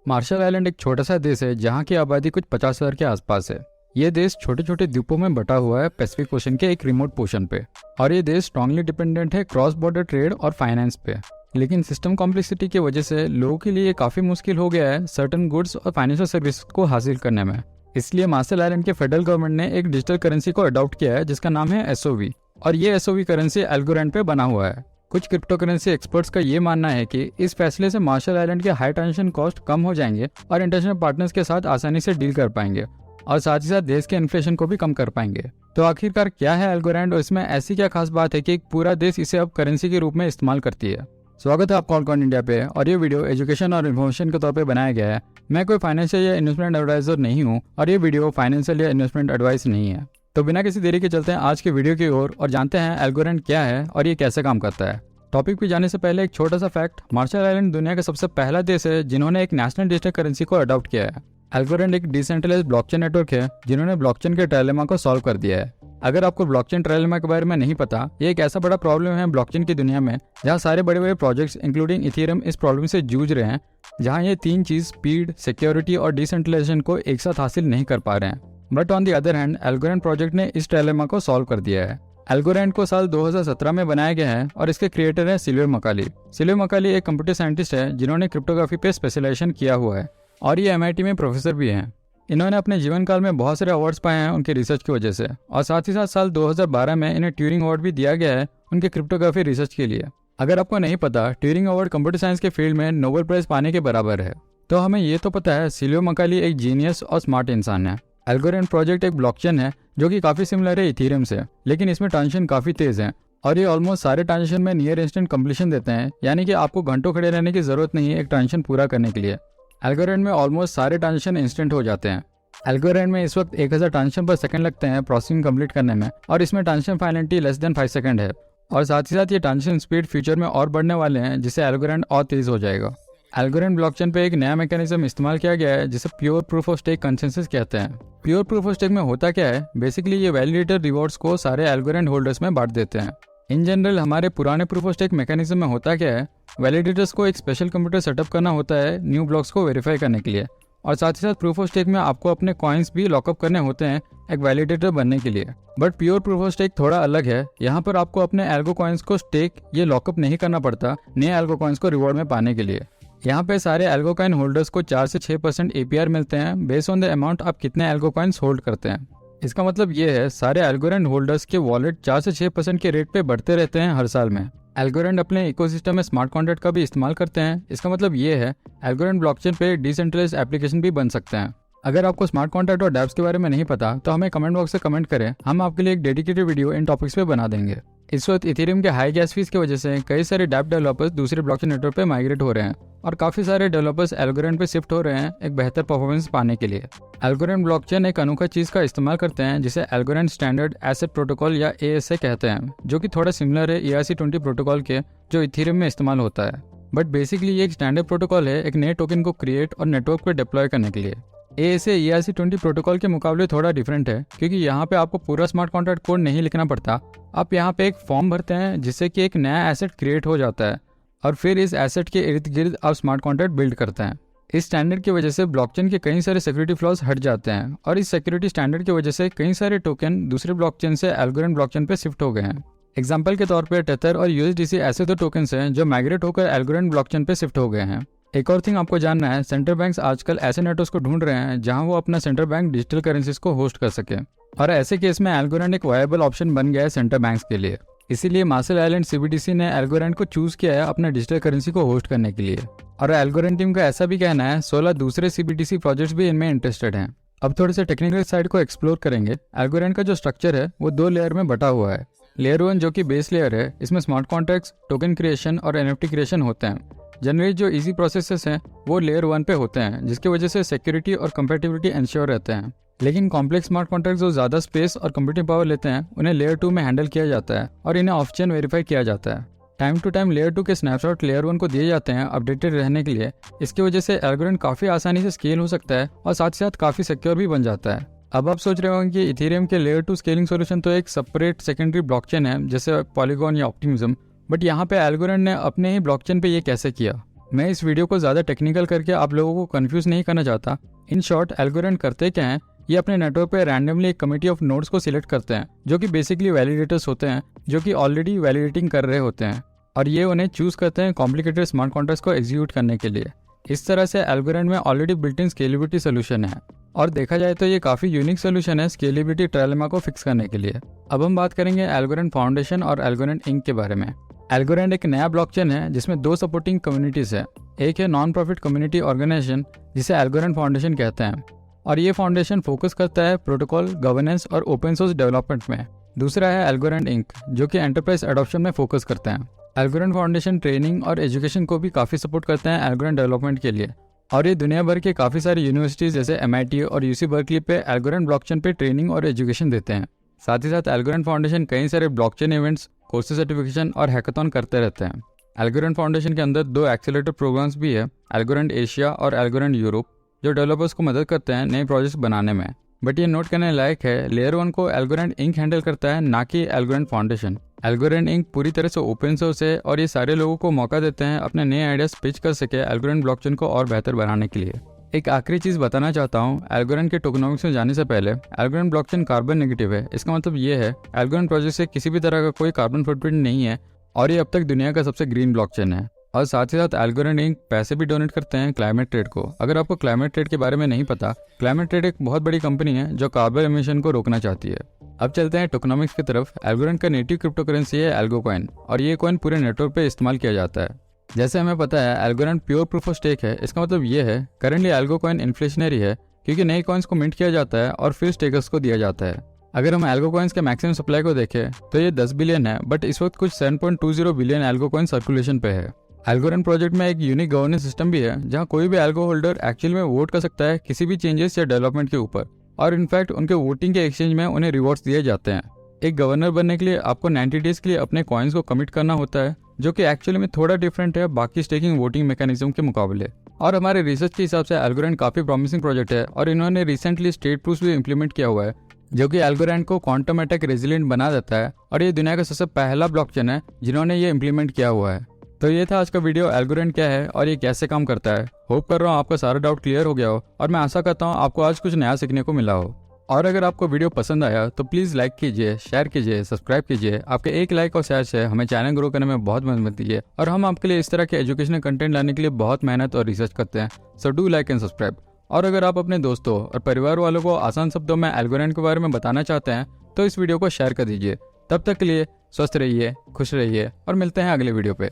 Martial island एक छोटा सा देश है जहाँ की आबादी कुछ 50,000 के आसपास है। ये देश छोटे छोटे द्वीपों में बटा हुआ है पैसिफिक ओशन के एक रिमोट पोर्शन पे, और ये देश स्ट्रांगली डिपेंडेंट है क्रॉस बॉर्डर ट्रेड और फाइनेंस पे। लेकिन सिस्टम कॉम्प्लेक्सिटी की वजह से लोगों के लिए काफ़ी मुश्किल हो गया है सर्टेन गुड्स और फाइनेंशियल सर्विस को हासिल करने में। इसलिए मार्शल आइलैंड के फेडरल गवर्नमेंट ने एक डिजिटल करेंसी को अडॉप्ट किया है जिसका नाम है SOV, और ये SOV करेंसी एल्गोरैंड पे बना हुआ है। कुछ क्रिप्टो करेंसी एक्सपर्ट्स का ये मानना है कि इस फैसले से मार्शल आइलैंड के हाई ट्रांजेक्शन कॉस्ट कम हो जाएंगे और इंटरनेशनल पार्टनर्स के साथ आसानी से डील कर पाएंगे, और साथ ही साथ देश के इन्फ्लेशन को भी कम कर पाएंगे। तो आखिरकार क्या है एल्गोरैंड और इसमें ऐसी क्या खास बात है कि एक पूरा देश इसे अब करेंसी के रूप में इस्तेमाल करती है। स्वागत है आपका ऑलकॉइन इंडिया पे, और ये वीडियो एजुकेशन और इन्फॉर्मेशन के तौर पे बनाया गया है। मैं कोई फाइनेंशियल या इन्वेस्टमेंट एडवाइजर नहीं हूँ, और ये वीडियो फाइनेंशियल या इन्वेस्टमेंट एडवाइस नहीं है। तो बिना किसी देरी के चलते हैं आज के वीडियो की ओर और जानते हैं एल्गोरैंड क्या है और ये कैसे काम करता है। टॉपिक पे जाने से पहले एक छोटा सा फैक्ट, मार्शल आइलैंड दुनिया का सबसे पहला देश है जिन्होंने एक नेशनल डिजिटल करेंसी को अडॉप्ट किया है। एल्गोरैंड एक डिसेंट्रलाइज्ड ब्लॉकचेन नेटवर्क है जिन्होंने ब्लॉकचेन के ट्रायलेमा को सॉल्व कर दिया है। अगर आपको ब्लॉकचेन ट्रायलेमा के बारे में नहीं पता, ये एक ऐसा बड़ा प्रॉब्लम है ब्लॉकचेन की दुनिया में जहाँ सारे बड़े बड़े प्रोजेक्ट्स इंक्लूडिंग इथेरियम इस प्रॉब्लम से जूझ रहे हैं, जहाँ ये तीन चीज स्पीड, सिक्योरिटी और डिसेंट्रलाइजेशन को एक साथ हासिल नहीं कर पा रहे हैं। But on the other hand Algorand project ने इस ट्रायलेमा को सॉल्व कर दिया है। एल्गोरैंड को साल 2017 में बनाया गया है और इसके क्रिएटर है सिल्वियो मकाली। सिल्वियो मकाली एक कंप्यूटर साइंटिस्ट है जिन्होंने क्रिप्टोग्राफी पे स्पेशलाइजेशन किया हुआ है, और ये MIT में प्रोफेसर भी हैं। इन्होंने अपने जीवन काल में बहुत सारे अवार्ड्स पाए हैं उनके रिसर्च की वजह से, और साथ ही साथ साल 2012 में इन्हें ट्यूरिंग अवार्ड भी दिया गया है उनके क्रिप्टोग्राफी रिसर्च के लिए। अगर आपको नहीं पता, ट्यूरिंग अवार्ड कंप्यूटर साइंस के फील्ड में नोबेल प्राइज पाने के बराबर है। तो हमें ये तो पता है सिल्वियो मकाली एक जीनियस और स्मार्ट इंसान है। एल्गोरैंड प्रोजेक्ट एक ब्लॉकचेन है जो कि काफी सिमिलर है इथेरियम से, लेकिन इसमें ट्रांजेक्शन काफी तेज है और ये ऑलमोस्ट सारे ट्रांजेक्शन में नियर इंस्टेंट कंप्लीशन देते हैं, यानी कि आपको घंटों खड़े रहने की जरूरत नहीं है एक ट्रांजेक्शन पूरा करने के लिए। एल्गोरैंड में ऑलमोस्ट सारे ट्रांजेक्शन इंस्टेंट हो जाते हैं। एल्गोरैंड में इस वक्त 1000 ट्रांजेक्शन पर सेकंड लगते हैं प्रोसेसिंग कंप्लीट करने में, और इसमें transaction finality less than 5 second है, और साथ ही साथ ये ट्रांजेक्शन स्पीड फ्यूचर में और बढ़ने वाले हैं जिससे एल्गोरैंड और तेज हो जाएगा। एल्गोरैंड ब्लॉकचेन पे एक नया मैकेनिज्म इस्तेमाल किया गया है जिसे pure proof of stake consensus कहते हैं। प्योर प्रूफ ऑफ स्टेक में होता क्या है, बेसिकली ये वैलिडेटर रिवॉर्ड्स को सारे एल्गोरैंड होल्डर्स में बांट देते हैं। इन जनरल हमारे पुराने प्रूफ ऑफ स्टेक मैकेनिज्म में होता क्या है, वैलिडेटर्स को एक स्पेशल कंप्यूटर सेटअप करना होता है न्यू ब्लॉक्स को वेरीफाई करने के लिए, और साथ ही साथ प्रूफ ऑफ स्टेक में आपको अपने कॉइन्स भी लॉकअप करने होते हैं एक वैलिडेटर बनने के लिए। But pure proof of stake थोड़ा अलग है। यहाँ पर आपको अपने एल्गो कॉइन्स को स्टेक ये लॉकअप नहीं करना पड़ता नए एल्गो कॉइन्स को रिवॉर्ड में पाने के लिए। यहाँ पे सारे एल्गो कॉइन होल्डर्स को 4 से 6% APR मिलते हैं बेस्ड ऑन द अमाउंट आप कितने एल्गो कॉइन्स होल्ड करते हैं। इसका मतलब ये है सारे एल्गोरैंड होल्डर्स के वॉलेट 4 से 6% के रेट पे बढ़ते रहते हैं हर साल में। एल्गोरैंड अपने इकोसिस्टम में स्मार्ट कॉन्ट्रैक्ट का भी इस्तेमाल करते हैं। इसका मतलब ये है एल्गोरैंड ब्लॉकचेन पे डिसेंट्रलाइज्ड एप्लीकेशन भी बन सकते हैं। अगर आपको स्मार्ट कॉन्ट्रैक्ट और डैप्स के बारे में नहीं पता तो हमें कमेंट बॉक्स से कमेंट करें, हम आपके लिए एक डेडिकेटेड वीडियो इन टॉपिक्स पे बना देंगे। इस वक्त इथेरियम के हाई गैस फीस की वजह से कई सारे डैप डेवलपर्स दूसरे ब्लॉकचेन नेटवर्क पे माइग्रेट हो रहे हैं, और काफी सारे डेवलपर्स एल्गोरैंड पे शिफ्ट हो रहे हैं एक बेहतर परफॉर्मेंस पाने के लिए। एल्गोरैंड ब्लॉकचेन एक अनोखा चीज का इस्तेमाल करते हैं जिसे एल्गोरैंड स्टैंडर्ड एसेट प्रोटोकॉल या ASA कहते हैं, जो कि थोड़ा सिमिलर है ERC-20 प्रोटोकॉल के जो इथेरियम में इस्तेमाल होता है। बट बेसिकली ये एक स्टैंडर्ड प्रोटोकॉल है एक नए टोकन को क्रिएट और नेटवर्क पे डिप्लॉय करने के लिए। ASA ERC-20 प्रोटोकॉल के मुकाबले थोड़ा डिफरेंट है क्योंकि यहाँ पे आपको पूरा स्मार्ट कॉन्ट्रैक्ट कोड नहीं लिखना पड़ता। आप यहाँ पे एक फॉर्म भरते हैं जिससे कि एक नया एसेट क्रिएट हो जाता है, और फिर इस एसेट के इर्द गिर्द आप स्मार्ट कॉन्ट्रैक्ट बिल्ड करते हैं। इस स्टैंडर्ड की वजह से ब्लॉकचेन के कई सारे सिक्योरिटी फ्लॉज हट जाते हैं, और इस सिक्योरिटी स्टैंडर्ड की वजह से कई सारे टोकन दूसरे ब्लॉकचेन से एल्गोरैंड ब्लॉकचेन पे शिफ्ट हो गए हैं। एग्जाम्पल के तौर पर टेथर और USDC ऐसे 2 टोकन्स हैं जो माइग्रेट होकर एल्गोरैंड ब्लॉकचेन पे शिफ्ट हो गए हैं। एक और थिंग आपको जानना है, सेंट्रल बैंक्स आजकल ऐसे नेटवर्क्स को ढूंढ रहे हैं जहां वो अपना सेंट्रल बैंक डिजिटल करेंसीज को होस्ट कर सके, और ऐसे केस में एल्गोरैंड एक वायबल ऑप्शन बन गया है सेंट्रल बैंक्स के लिए। इसीलिए मार्शल आइलैंड CBDC ने एल्गोरैंड को चूज किया है अपना डिजिटल करेंसी को होस्ट करने के लिए, और एल्गोरैंड टीम का ऐसा भी कहना है 16 दूसरे CBDC प्रोजेक्ट्स भी इनमें इंटरेस्टेड हैं। अब थोड़े से टेक्निकल साइड को एक्सप्लोर करेंगे। एल्गोरैंड का जो स्ट्रक्चर है वो 2 लेयर में बटा हुआ है। लेयर 1 जो कि बेस लेयर है, इसमें स्मार्ट कॉन्ट्रैक्ट्स, टोकन क्रिएशन और NFT क्रिएशन होते हैं। जनरली जो इजी प्रोसेसेस हैं वो लेयर 1 पे होते हैं, जिसकी वजह से सिक्योरिटी और कंपैटिबिलिटी इंश्योर रहते हैं। लेकिन कॉम्प्लेक्स स्मार्ट कॉन्ट्रैक्ट्स जो ज़्यादा स्पेस और कंप्यूटिंग पावर लेते हैं उन्हें लेयर 2 में हैंडल किया जाता है, और इन्हें ऑफ चेन वेरीफाई किया जाता है। टाइम टू टाइम लेयर 2 के स्नैपशॉट लेयर 1 को दिए जाते हैं अपडेटेड रहने के लिए। इसकी वजह से एल्गोरैंड काफ़ी आसानी से स्केल हो सकता है और साथ ही साथ काफ़ी सिक्योर भी बन जाता है। अब आप सोच रहे होंगे कि इथेरियम के लेयर 2 स्केलिंग सॉल्यूशन तो एक सेपरेट सेकेंडरी ब्लॉकचेन है जैसे पॉलीगॉन या ऑप्टिमिज्म, बट यहाँ पे एल्गोरैंड ने अपने ही ब्लॉकचेन पे ये कैसे किया। मैं इस वीडियो को ज़्यादा टेक्निकल करके आप लोगों को कंफ्यूज नहीं करना चाहता। इन शॉर्ट एल्गोरिथम करते क्या हैं, ये अपने नेटवर्क पे रैंडमली एक कमिटी ऑफ नोड्स को सिलेक्ट करते हैं जो कि बेसिकली वैलिडेटर्स होते हैं जो कि ऑलरेडी वैलिडेटिंग कर रहे होते हैं, और ये उन्हें चूज करते हैं कॉम्प्लिकेटेड स्मार्ट कॉन्ट्रैक्ट्स को एग्जीक्यूट करने के लिए। इस तरह से एल्गोरिथम में already built in scalability solution है, और देखा जाए तो ये काफ़ी यूनिक सोल्यूशन है स्केलेबिलिटी ट्रायलेमा को फिक्स करने के लिए। अब हम बात करेंगे एल्गोरिथम फाउंडेशन और एल्गोरिथम इंक के बारे में। एल्गोरिथम एक नया ब्लॉकचेन है जिसमें 2 सपोर्टिंग कम्युनिटीज है। एक है नॉन प्रॉफिट कम्युनिटी ऑर्गेनाइजेशन जिसे एल्गोरिथम फाउंडेशन कहते हैं, और ये फाउंडेशन फोकस करता है प्रोटोकॉल, गवर्नेंस और ओपन सोर्स डेवलपमेंट में। दूसरा है एल्गोरिथम इंक जो कि एंटरप्राइज एडॉप्शन में फोकस करते हैं। एल्गोरिथम फाउंडेशन ट्रेनिंग और एजुकेशन को भी काफ़ी सपोर्ट करते हैं एल्गोरिथम डेवलपमेंट के लिए, और ये दुनिया भर के काफ़ी सारी यूनिवर्सिटीज़ जैसे MIT और UC बर्कली पे एल्गोरिथम ब्लॉकचेन पे ट्रेनिंग और एजुकेशन देते हैं। साथ ही साथ एल्गोरिथम फाउंडेशन कई सारे ब्लॉकचेन इवेंट्स, कोर्सेज सर्टिफिकेशन और हैकाथॉन करते रहते हैं। एल्गोरिथम फाउंडेशन के अंदर 2 एक्सेलरेटर प्रोग्राम्स भी है, एल्गोरिथम एशिया और एल्गोरिथम यूरोप, जो डेवलपर्स को मदद करते हैं नए प्रोजेक्ट्स बनाने में। बट ये नोट करने लायक है, लेयर 1 को एल्गोरिथम इंक हैंडल करता है, ना कि एल्गोरिथम फाउंडेशन। एल्गोरिथम इंक पूरी तरह से ओपन सोर्स है और ये सारे लोगों को मौका देते हैं अपने नए आइडियाज पिच कर सके एल्गोरिथम ब्लॉकचेन को और बेहतर बनाने के लिए। एक आखिरी चीज़ बताना चाहता हूँ, एल्गोरिथम के टोकेनोमिक्स में जाने से पहले एल्गोरिथम ब्लॉकचेन कार्बन नेगेटिव है। इसका मतलब ये है एल्गोरिथम प्रोजेक्ट से किसी भी तरह का कोई कार्बन फुटप्रिंट नहीं है, और ये अब तक दुनिया का सबसे ग्रीन ब्लॉकचेन है। और साथ ही साथ एल्गोरिथम इंक पैसे भी डोनेट करते हैं क्लाइमेट ट्रेड को। अगर आपको क्लाइमेट ट्रेड के बारे में नहीं पता, क्लाइमेट ट्रेड एक बहुत बड़ी कंपनी है जो कार्बन एमिशन को रोकना चाहती है। अब चलते हैं टोकेनोमिक्स की तरफ। एल्गोरिथम का नेटिव क्रिप्टो करेंसी है एल्गो कॉइन, और ये कॉइन पूरे नेटवर्क पे इस्तेमाल किया जाता है। जैसे हमें पता है algorithm pure proof of stake है। इसका मतलब ये है करेंटली एल्गो कॉइन इन्फ्लेशनरी है, क्योंकि नए कॉइन्स को मिंट किया जाता है और फिर स्टेकर्स को दिया जाता है। अगर हम एल्गो कॉइन्स के मैक्सिमम सप्लाई को देखें तो ये 10 बिलियन है, बट इस वक्त कुछ 7.20 बिलियन एल्गो कॉइन सर्कुलेशन पे है। एल्गोरिथम प्रोजेक्ट में एक यूनिक गवर्नेंस सिस्टम भी है, जहां कोई भी एल्गो होल्डर एक्चुअल में वोट कर सकता है किसी भी चेंजेस या डेवलपमेंट के ऊपर, और इनफैक्ट उनके वोटिंग के एक्सचेंज में उन्हें रिवॉर्ड्स दिए जाते हैं। एक गवर्नर बनने के लिए आपको 90 डेज के लिए अपने कॉइन्स को कमिट करना होता है, जो कि एक्चुअली में थोड़ा डिफरेंट है बाकी स्टेकिंग वोटिंग मैकेनिज्म के मुकाबले। और हमारे रिसर्च के हिसाब से एल्गोरिथम काफी प्रॉमिसिंग प्रोजेक्ट है, और इन्होंने रिसेंटली स्टेट प्रूफ भी इम्प्लीमेंट किया हुआ है, जो कि एल्गोरिथम को क्वांटम अटैक रेजिलिएंट बना देता है, और ये दुनिया का सबसे पहला ब्लॉकचेन है जिन्होंने ये इम्प्लीमेंट किया हुआ है। तो ये था आज का वीडियो, एल्गोरिथम क्या है और ये कैसे काम करता है। होप कर रहा हूँ आपका सारा डाउट क्लियर हो गया हो, और मैं आशा करता हूँ आपको आज कुछ नया सीखने को मिला हो। और अगर आपको वीडियो पसंद आया तो प्लीज़ लाइक कीजिए, शेयर कीजिए, सब्सक्राइब कीजिए। आपके एक लाइक और शेयर से हमें चैनल ग्रो करने में बहुत मदद मिलती है, और हम आपके लिए इस तरह के एजुकेशनल कंटेंट लाने के लिए बहुत मेहनत और रिसर्च करते हैं। So do like and subscribe. और अगर आप अपने दोस्तों और परिवार वालों को आसान शब्दों में एल्गोरिथम के बारे में बताना चाहते हैं तो इस वीडियो को शेयर कर दीजिए। तब तक के लिए स्वस्थ रहिए, खुश रहिए, और मिलते हैं अगले वीडियो पे।